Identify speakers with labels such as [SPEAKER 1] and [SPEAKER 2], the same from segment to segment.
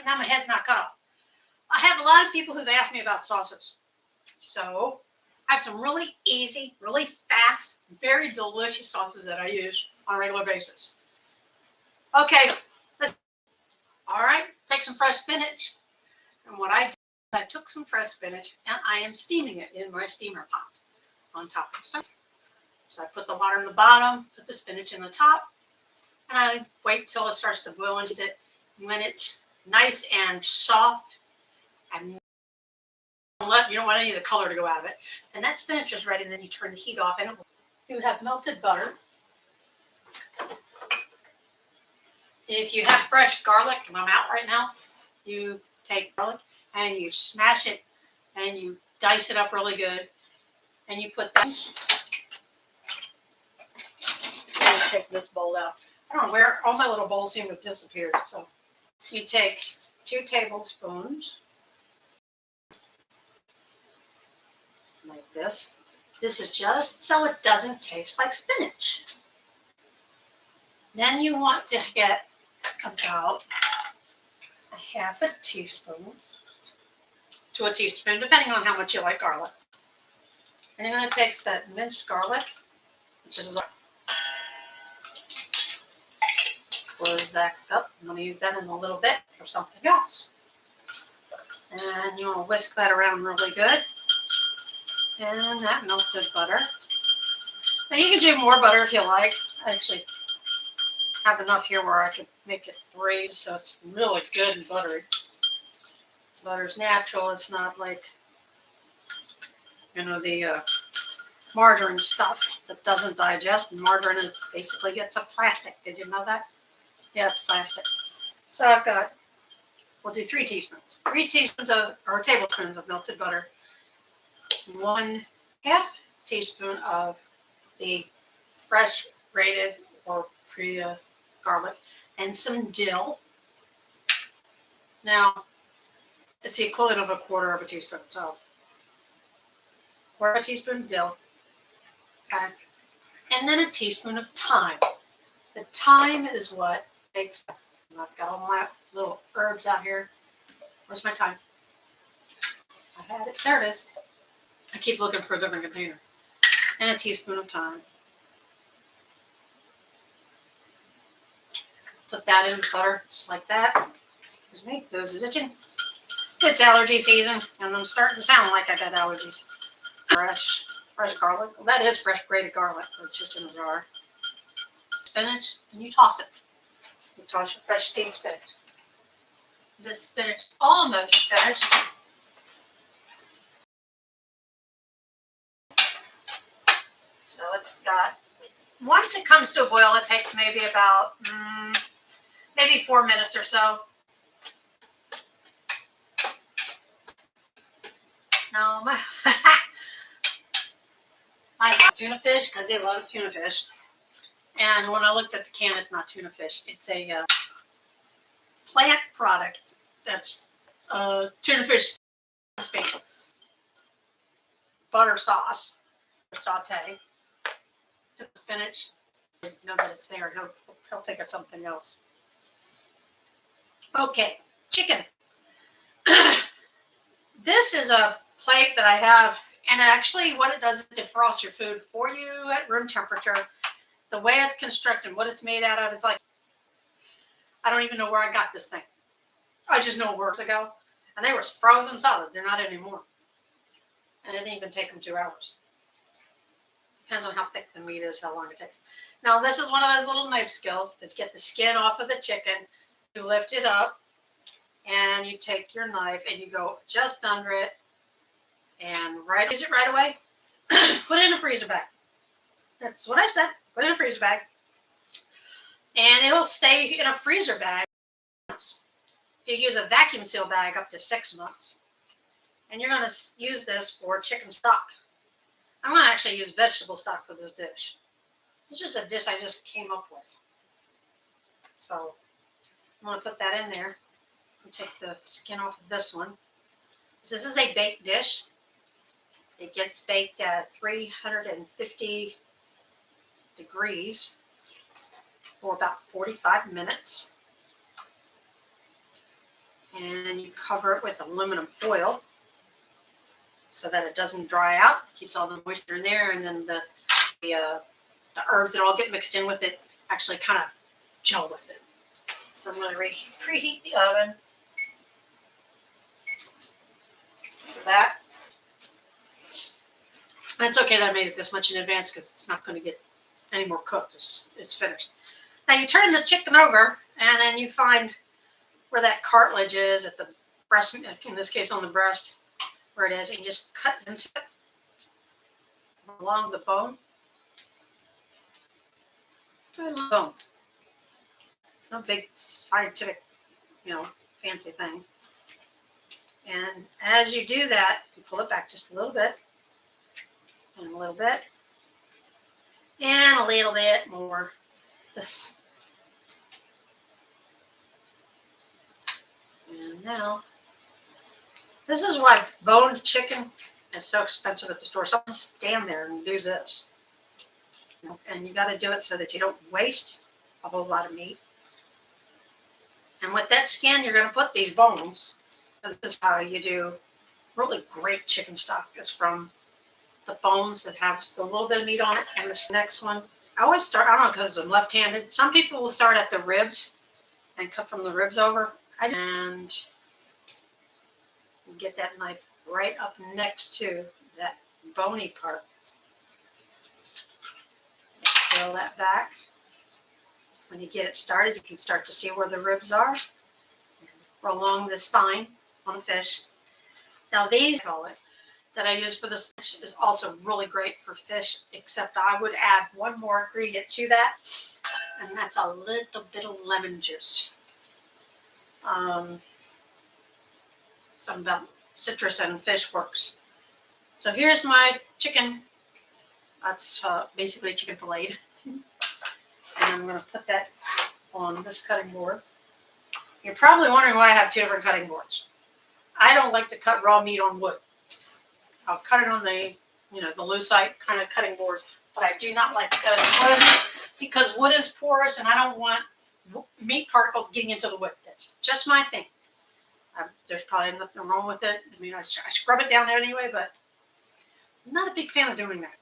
[SPEAKER 1] and now my head's not cut off. I have a lot of people who've asked me about sauces. So I have some really easy, really fast, very delicious sauces that I use on a regular basis. Okay, all right, take some fresh spinach. And what I did, I took some fresh spinach and I am steaming it in my steamer pot on top of the stove. So I put the water in the bottom, put the spinach in the top, and I wait till it starts to boil into it. When it's nice and soft, and you don't want any of the color to go out of it, and that spinach is ready, and then you turn the heat off, and you have melted butter. If you have fresh garlic, and I'm out right now, you take garlic and you smash it and you dice it up really good, and you put that. Let me take this bowl out. I don't know where all my little bowls seem to have disappeared. So you take 2 tablespoons like this. This is just so it doesn't taste like spinach. Then you want to get about a half a teaspoon to a teaspoon, depending on how much you like garlic. And you're going to take that minced garlic, which is close that up. I'm going to use that in a little bit for something else. And you want to whisk that around really good. And that melted butter. Now you can do more butter if you like. I actually have enough here where I could make it 3, so it's really good and buttery. Butter's natural. It's not like, the margarine stuff that doesn't digest. And margarine is basically, it's a plastic. Did you know that? Yeah, it's plastic. So we'll do 3 teaspoons. 3 teaspoons or tablespoons of melted butter. 1/2 teaspoon of the fresh grated or garlic, and some dill. Now, it's the equivalent of 1/4 teaspoon. So, 1/4 teaspoon dill. Okay. And then a teaspoon of thyme. The thyme is what makes, I've got all my little herbs out here. Where's my thyme? I had it. There it is. I keep looking for a different container. And a teaspoon of thyme. Put that in the butter, just like that. Excuse me, nose is itching. It's allergy season, and I'm starting to sound like I got allergies. Fresh garlic. Well, that is fresh grated garlic, but it's just in a jar. Spinach, and you toss it. You toss your fresh steamed spinach. This spinach is almost finished. So it's got, once it comes to a boil, it takes maybe about, maybe 4 minutes or so. No, my tuna fish, because he loves tuna fish. And when I looked at the can, it's not tuna fish. It's a plant product that's tuna fish butter sauce, saute. Took the spinach. Know that it's there. He'll think of something else. Okay, chicken. This is a plate that I have, and actually what it does is defrost your food for you at room temperature. The way it's constructed, what it's made out of, is like, I don't even know where I got this thing. I just know years ago, and they were frozen solid. They're not anymore. And it didn't even take them 2 hours. Depends on how thick the meat is, how long it takes. Now, this is one of those little knife skills to get the skin off of the chicken. You lift it up, and you take your knife, and you go just under it, and use it right away. Put it in a freezer bag. That's what I said. Put it in a freezer bag. And it'll stay in a freezer bag. You use a vacuum seal bag up to 6 months. And you're going to use this for chicken stock. I'm going to actually use vegetable stock for this dish. It's just a dish I just came up with. So I'm going to put that in there and take the skin off of this one. This is a baked dish. It gets baked at 350 degrees for about 45 minutes. then you cover it with aluminum foil so that it doesn't dry out. Keeps all the moisture in there, and then the herbs that all get mixed in with it actually kind of gel with it. So I'm going to preheat the oven for that. And it's okay that I made it this much in advance because it's not going to get any more cooked. It's finished. Now you turn the chicken over, and then you find where that cartilage is at the breast, in this case on the breast, where it is, and you just cut into it along the bone. Bone. It's no big scientific, fancy thing. And as you do that, you pull it back just a little bit, and a little bit, and a little bit more. This. And now, this is why boned chicken is so expensive at the store. Someone stand there and do this. And you got to do it so that you don't waste a whole lot of meat. And with that skin, you're going to put these bones. This is how you do really great chicken stock. Is from the bones that have a little bit of meat on it. And this next one, I always start, I don't know, because I'm left-handed. Some people will start at the ribs and cut from the ribs over. And you get that knife right up next to that bony part. Peel that back. When you get it started, you can start to see where the ribs are. Along the spine on a fish. Now these, that I use for the spinach is also really great for fish, except I would add one more ingredient to that, and that's a little bit of lemon juice. Something about citrus and fish works. So here's my chicken. That's basically chicken filleted. And I'm going to put that on this cutting board. You're probably wondering why I have two different cutting boards. I don't like to cut raw meat on wood. I'll cut it on the, the lucite kind of cutting boards, but I do not like to cut it on wood because wood is porous and I don't want meat particles getting into the wood. That's just my thing. There's probably nothing wrong with it. I mean, I scrub it down there anyway, but I'm not a big fan of doing that.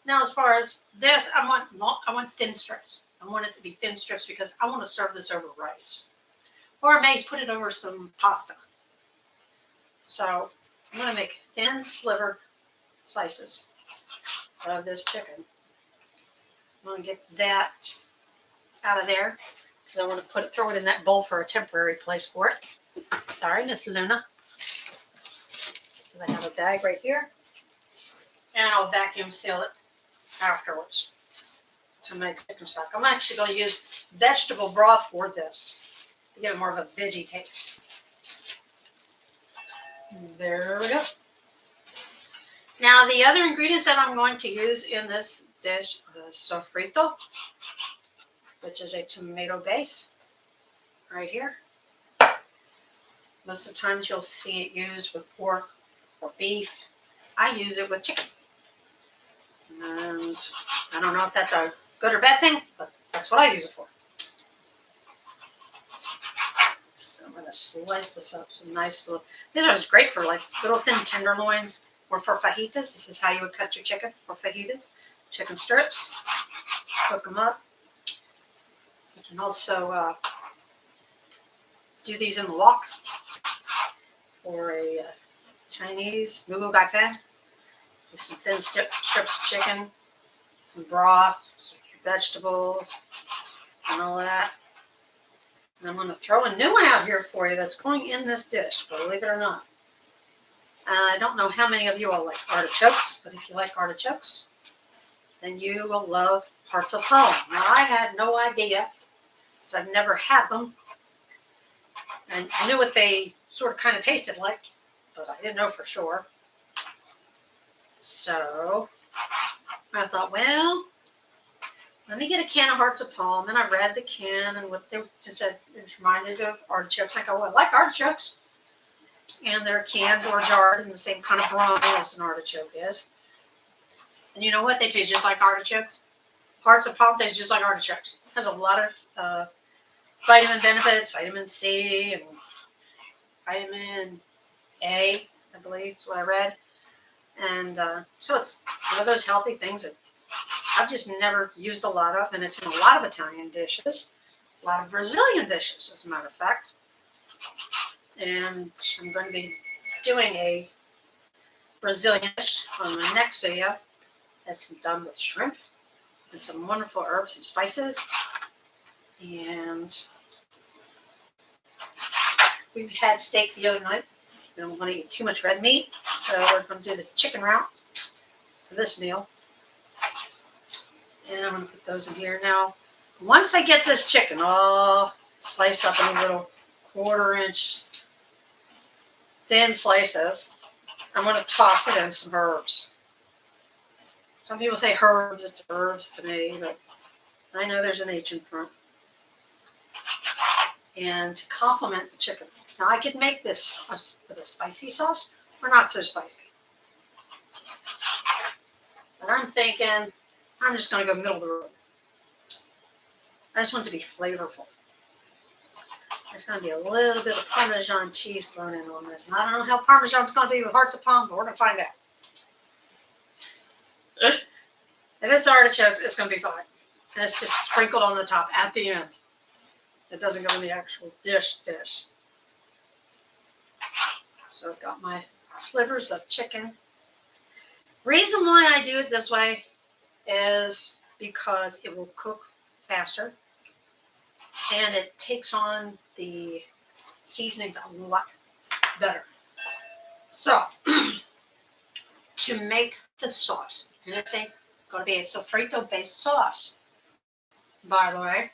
[SPEAKER 1] Now, as far as this, I want thin strips. I want it to be thin strips because I want to serve this over rice. Or I may put it over some pasta. So I'm going to make thin sliver slices of this chicken. I'm going to get that out of there because I want to throw it in that bowl for a temporary place for it. Sorry, Miss Luna. I have a bag right here. And I'll vacuum seal it afterwards to make chicken stock. I'm actually going to use vegetable broth for this to get more of a veggie taste. There we go. Now the other ingredients that I'm going to use in this dish is sofrito, which is a tomato base right here. Most of the times you'll see it used with pork or beef. I use it with chicken. And I don't know if that's a good or bad thing, but that's what I use it for. So I'm going to slice this up. Some nice little, these are great for like little thin tenderloins or for fajitas. This is how you would cut your chicken for fajitas. Chicken strips. Cook them up. You can also do these in the wok or a Chinese mugu gai fan. With some thin strips of chicken, some broth, some vegetables, and all that. And I'm going to throw a new one out here for you that's going in this dish, believe it or not. I don't know how many of you all like artichokes, but if you like artichokes, then you will love hearts of palm. Now, I had no idea, because I've never had them. And I knew what they sort of kind of tasted like, but I didn't know for sure. So I thought, well, let me get a can of hearts of palm. And I read the can and what they just said. It reminded of artichokes. I go, well, I like artichokes. And they're canned or jarred in the same kind of brine as an artichoke is. And you know what? They taste just like artichokes. Hearts of palm taste just like artichokes. It has a lot of vitamin benefits, vitamin C, and vitamin A, I believe is what I read. And so it's one of those healthy things that I've just never used a lot of, and it's in a lot of Italian dishes, a lot of Brazilian dishes, as a matter of fact. And I'm going to be doing a Brazilian dish on my next video that's done with shrimp and some wonderful herbs and spices. And we've had steak the other night. We don't want to eat too much red meat, so we're going to do the chicken route for this meal. And I'm going to put those in here. Now, once I get this chicken all sliced up in these little 1/4-inch thin slices, I'm going to toss it in some herbs. Some people say herbs, it's herbs to me, but I know there's an H in front. And to complement the chicken. Now, I could make this with a spicy sauce or not so spicy. But I'm thinking I'm just going to go middle of the road. I just want it to be flavorful. There's going to be a little bit of Parmesan cheese thrown in on this. And I don't know how Parmesan's going to be with hearts of palm, but we're going to find out. If it's artichokes, it's going to be fine. And it's just sprinkled on the top at the end. It doesn't go in the actual dish. So I've got my slivers of chicken. Reason why I do it this way is because it will cook faster and it takes on the seasonings a lot better. So to make the sauce, and it's going to be a Sofrito based sauce, by the way.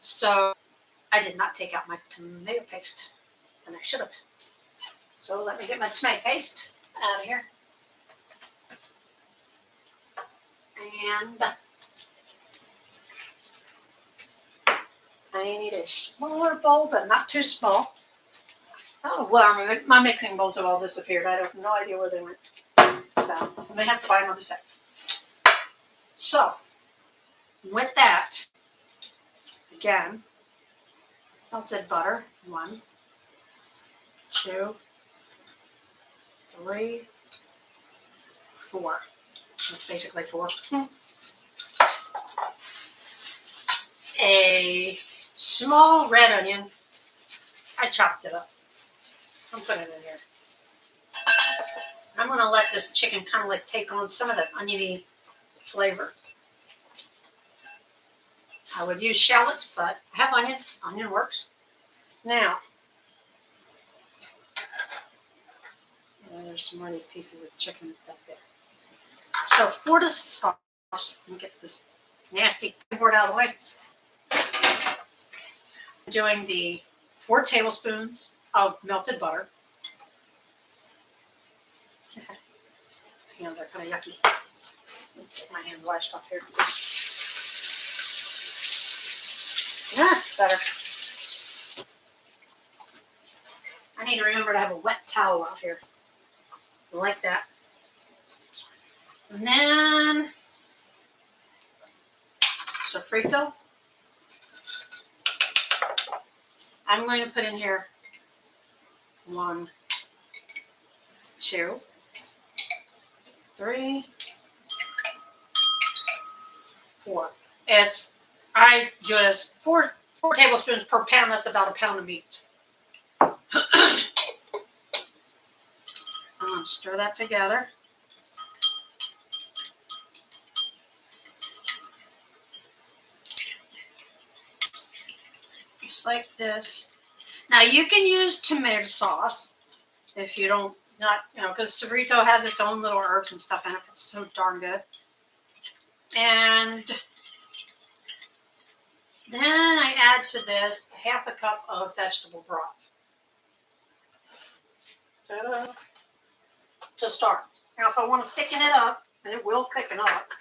[SPEAKER 1] So I did not take out my tomato paste, and I should have. So let me get my tomato paste out of here. And I need a smaller bowl, but not too small. Oh, well, my mixing bowls have all disappeared. I have no idea where they went. So I may have to buy another set. So with that, again, melted butter, 1, 2, 3, 4. That's basically 4. A small red onion. I chopped it up. I'm putting it in here. I'm going to let this chicken kind of like take on some of that oniony flavor. I would use shallots, but I have onion. Onion works. Now, there's some more of these pieces of chicken up there. So for the sauce, let me get this nasty board out of the way. I'm doing the 4 tablespoons of melted butter. Hands are kind of yucky. Let's get my hands washed off here. That's better. I need to remember to have a wet towel out here. Like that. And then Sofrito. I'm going to put in here 1, 2, 3, 4. I do it as 4 tablespoons per pound. That's about a pound of meat. I'm going to stir that together. Just like this. Now you can use tomato sauce if you don't, because Sofrito has its own little herbs and stuff in it. It's so darn good. And then I add to this 1/2 cup of vegetable broth. Ta-da. To start. Now if I want to thicken it up, and it will thicken up,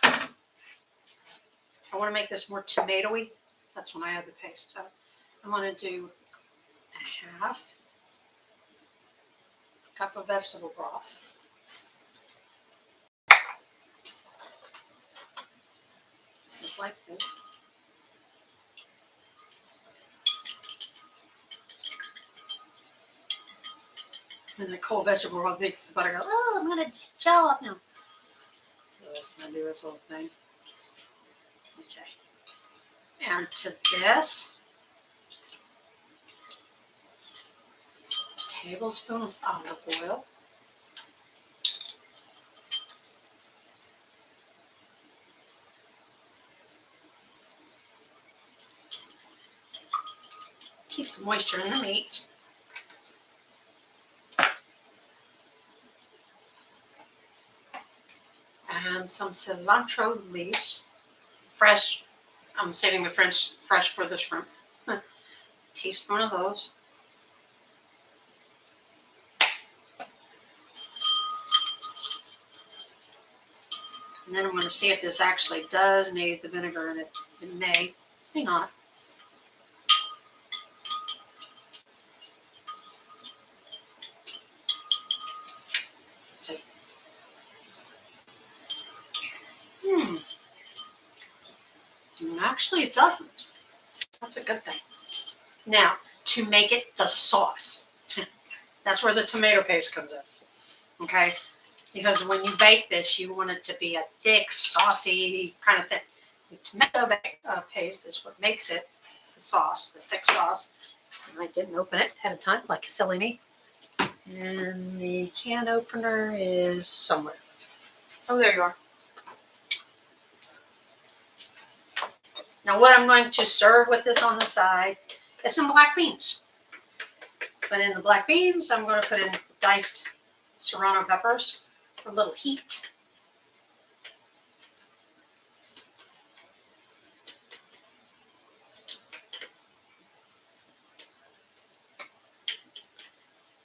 [SPEAKER 1] I want to make this more tomatoey. That's when I add the paste. So I'm going to do 1/2 cup of vegetable broth. Just like this. And the cold vegetable broth makes the butter go, oh, I'm going to gel up now. So it's going to do this little thing. Okay. And to this, a tablespoon of olive oil. Keeps the moisture in the meat. And some cilantro leaves, fresh. I'm saving the fresh for the shrimp. Teaspoon of those. And then I'm going to see if this actually does need the vinegar in it. It may not. Let's see. Actually, it doesn't. That's a good thing. Now, to make it the sauce, that's where the tomato paste comes in. Okay? Because when you bake this, you want it to be a thick, saucy kind of thing. The tomato paste is what makes it the sauce, the thick sauce. And I didn't open it ahead of time, like a silly me. And the can opener is somewhere. Oh, there you are. Now, what I'm going to serve with this on the side is some black beans. But in the black beans, I'm going to put in diced serrano peppers for a little heat.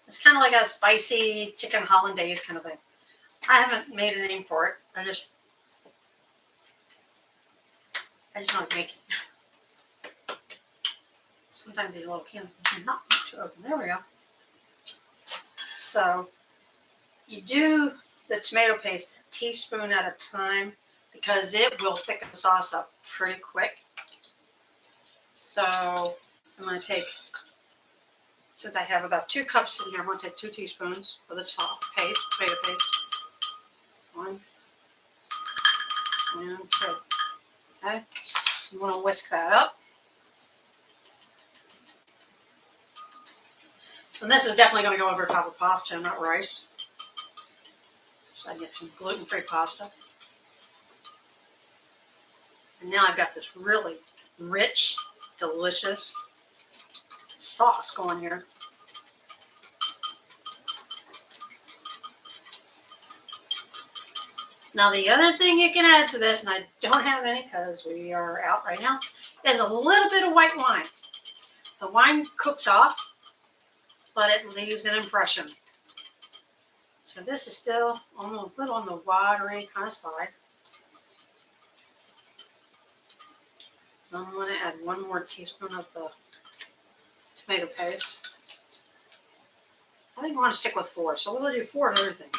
[SPEAKER 1] It's kind of like a spicy chicken hollandaise kind of thing. I haven't made a name for it. I just know how to make it. Sometimes these little cans are not too open. There we go. So you do the tomato paste a teaspoon at a time because it will thicken the sauce up pretty quick. So I'm going to take, since I have about 2 cups in here, I'm going to take 2 teaspoons of the paste, tomato paste. 1 and 2. Okay. You want to whisk that up. And this is definitely going to go over top of pasta, not rice. So I get some gluten-free pasta. And now I've got this really rich, delicious sauce going here. Now the other thing you can add to this, and I don't have any because we are out right now, is a little bit of white wine. The wine cooks off, but it leaves an impression. So this is still a little on the watery kind of side. So I'm going to add 1 more teaspoon of the tomato paste. I think we want to stick with 4, so we'll do 4 of everything.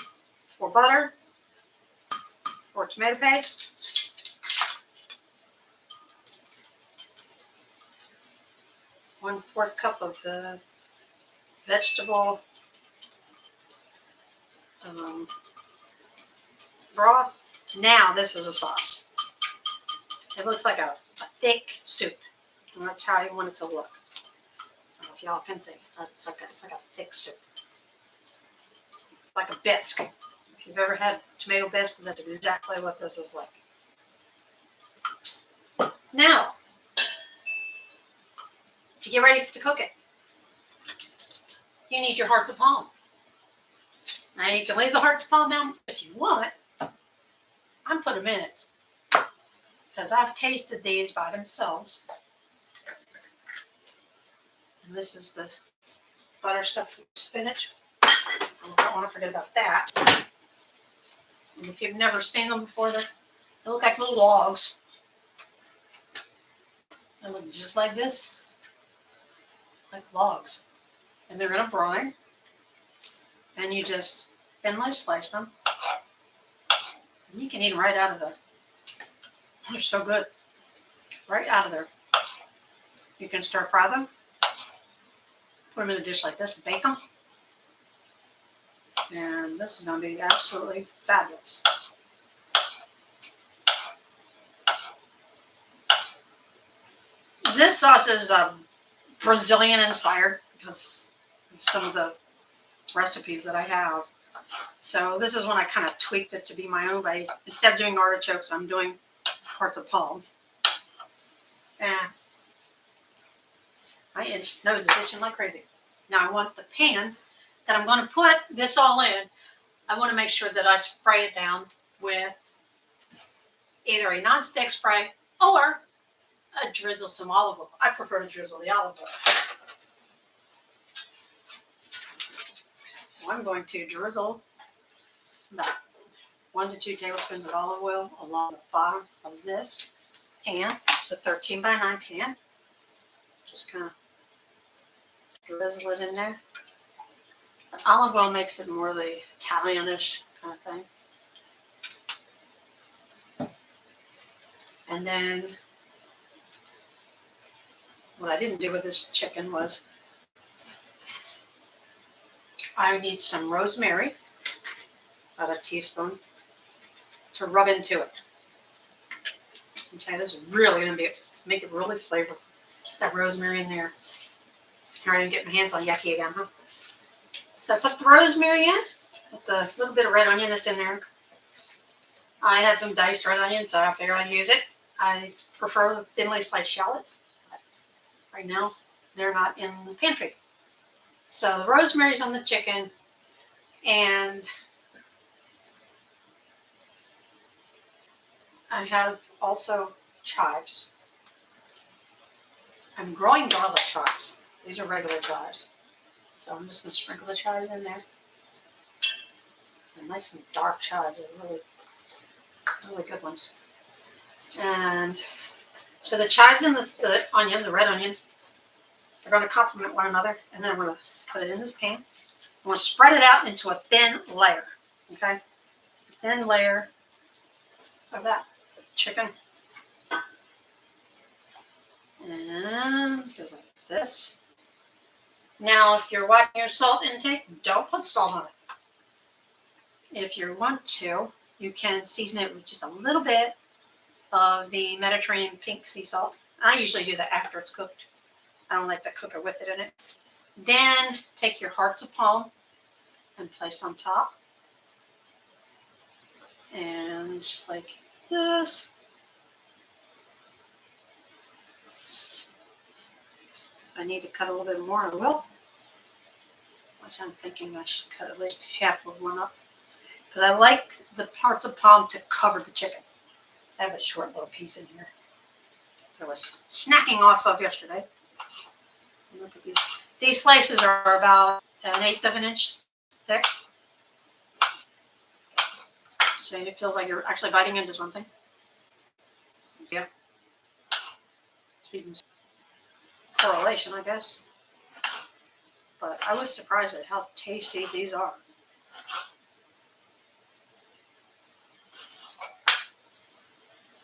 [SPEAKER 1] 4 butter, 4 tomato paste, 1/4 cup of the vegetable broth. Now this is a sauce. It looks like a thick soup, and that's how you want it to look. I don't know if y'all can see. It's like a thick soup, like a bisque. If you've ever had tomato bisque, that's exactly what this is like. Now, to get ready to cook it, you need your hearts of palm. Now you can leave the hearts of palm out if you want. I'm put them in it because I've tasted these by themselves. And this is the butter stuffed with spinach. I don't want to forget about that. And if you've never seen them before, they look like little logs. They look just like this, like logs. And they're in a brine. And you just thinly slice them. And you can eat them right out of the, they're so good. Right out of there. You can stir fry them. Put them in a dish like this, bake them. And this is going to be absolutely fabulous. This sauce is Brazilian inspired because of some of the recipes that I have. So this is when I kind of tweaked it to be my own way. Instead of doing artichokes, I'm doing hearts of palms. And my nose is itching like crazy. Now I want the pan that I'm going to put this all in. I want to make sure that I spray it down with either a non-stick spray or drizzle some olive oil. I prefer to drizzle the olive oil. So I'm going to drizzle about 1 to 2 tablespoons of olive oil along the bottom of this pan. It's a 13 by 9 pan. Just kind of drizzle it in there. The olive oil makes it more the Italianish kind of thing. And then what I didn't do with this chicken was I need some rosemary, about a teaspoon, to rub into it. Okay, this is really going to make it really flavorful. That rosemary in there. Here I didn't get my hands on yucky again, huh? So I put the rosemary in with the little bit of red onion that's in there. I had some diced red onion, so I figured I'd use it. I prefer the thinly sliced shallots. Right now, they're not in the pantry. So the rosemary's on the chicken, and I have also chives. I'm growing garlic chives. These are regular chives. So I'm just going to sprinkle the chives in there. They're nice and dark chives. They're really, really good ones. And so the chives and the onion, the red onion, are going to complement one another. And then I'm going to put it in this pan. I'm going to spread it out into a thin layer. Okay? A thin layer of that chicken. And it goes like this. Now, if you're watching your salt intake, don't put salt on it. If you want to, you can season it with just a little bit of the Mediterranean pink sea salt. I usually do that after it's cooked. I don't like to cook it with it in it. Then take your hearts of palm and place on top. And just like this. If I need to cut a little bit more, I will. Which I'm thinking I should cut at least half of one up. Because I like the hearts of palm to cover the chicken. I have a short little piece in here that I was snacking off of yesterday. And look at these. These slices are about 1/8 of an inch thick. So it feels like you're actually biting into something. Yeah. Correlation, I guess. But I was surprised at how tasty these are.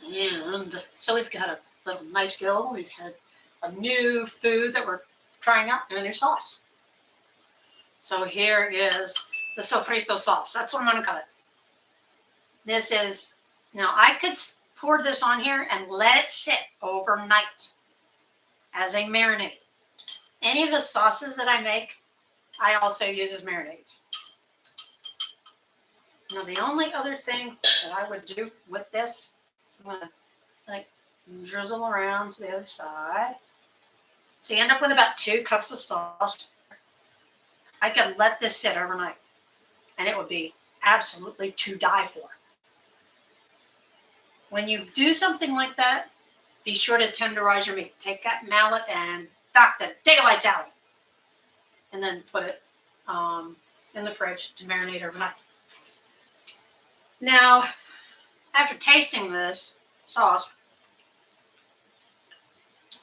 [SPEAKER 1] And so we've got a little nice skill. We've had a new food that we're trying out and a new sauce. So here is the Sofrito sauce. That's what I'm going to cut. This is, now I could pour this on here and let it sit overnight as a marinade. Any of the sauces that I make, I also use as marinades. Now the only other thing that I would do with this, so I'm going to like drizzle around to the other side. So you end up with about 2 cups of sauce. I could let this sit overnight and it would be absolutely to die for. When you do something like that, be sure to tenderize your meat. Take that mallet and knock the daylights out. And then put it in the fridge to marinate overnight. Now, after tasting this sauce,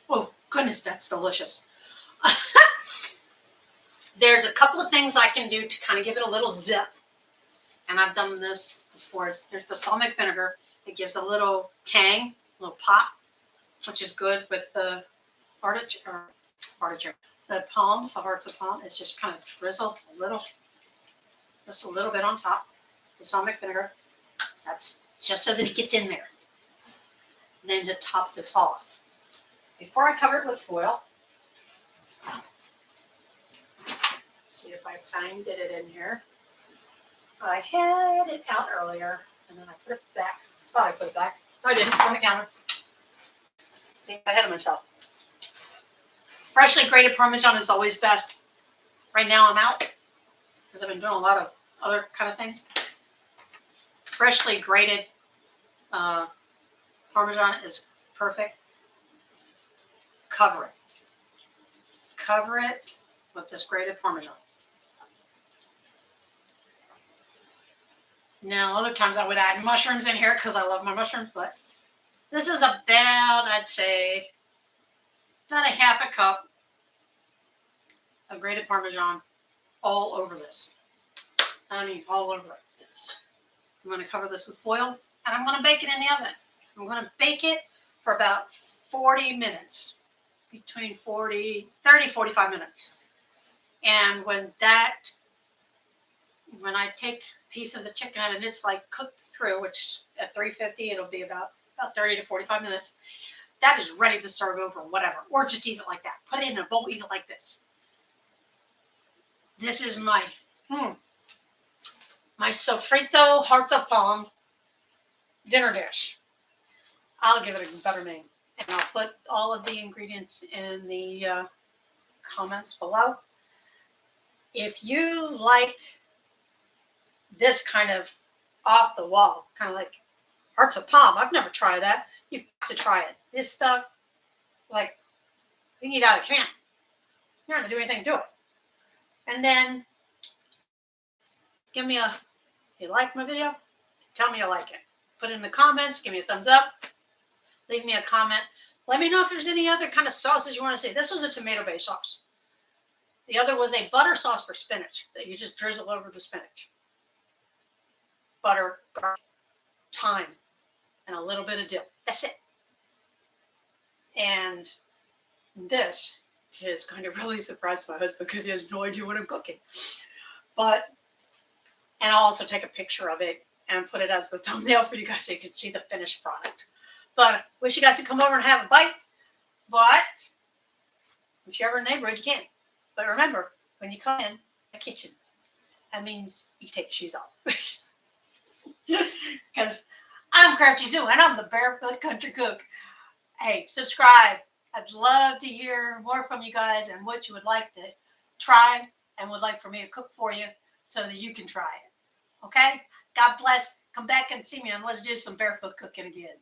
[SPEAKER 1] oh goodness, that's delicious. There's a couple of things I can do to kind of give it a little zip. And I've done this before. There's balsamic vinegar. It gives a little tang, a little pop, which is good with the artichoke, the palms, the hearts of palm. It's just kind of drizzle a little Just a little bit on top. Balsamic vinegar. That's just so that it gets in there. And then to top this off, before I cover it with foil, see if I find it in here. I had it out earlier, and then I put it back. Thought I put it back. No, I didn't. It's on the counter. See, I ahead of myself. Freshly grated Parmesan is always best. Right now I'm out because I've been doing a lot of other kind of things. Freshly grated Parmesan is perfect. Cover it. Cover it with this grated Parmesan. Now, other times I would add mushrooms in here because I love my mushrooms, but this is about, I'd say, about a half a cup of grated Parmesan all over this. I mean, all over it. I'm going to cover this with foil, and I'm going to bake it in the oven. I'm going to bake it for about 40 minutes, between 30, 45 minutes. And when I take a piece of the chicken out and it's like cooked through, which at 350, it'll be about 30 to 45 minutes, that is ready to serve over whatever, or just eat it like that. Put it in a bowl, eat it like this. This is my Sofrito hearts of palm dinner dish. I'll give it a better name. And I'll put all of the ingredients in the comments below. If you like this kind of off the wall, kind of like hearts of palm, I've never tried that. You've got to try it. This stuff, like, you can eat out of a can. You don't have to do anything to it. And then give me you like my video? Tell me you like it. Put it in the comments. Give me a thumbs up. Leave me a comment. Let me know if there's any other kind of sauces you want to see. This was a tomato-based sauce. The other was a butter sauce for spinach that you just drizzle over the spinach. Butter, garlic, thyme, and a little bit of dill. That's it. And this is going to really surprise my husband because he has no idea what I'm cooking. And I'll also take a picture of it and put it as the thumbnail for you guys so you can see the finished product. But wish you guys could come over and have a bite. But if you're ever in the neighborhood, you can. But remember, when you come in the kitchen, that means you take your shoes off. Because I'm Crafty Sue and I'm the Barefoot Country Cook. Hey, subscribe. I'd love to hear more from you guys and what you would like to try and would like for me to cook for you so that you can try it. Okay? God bless. Come back and see me and let's do some barefoot cooking again.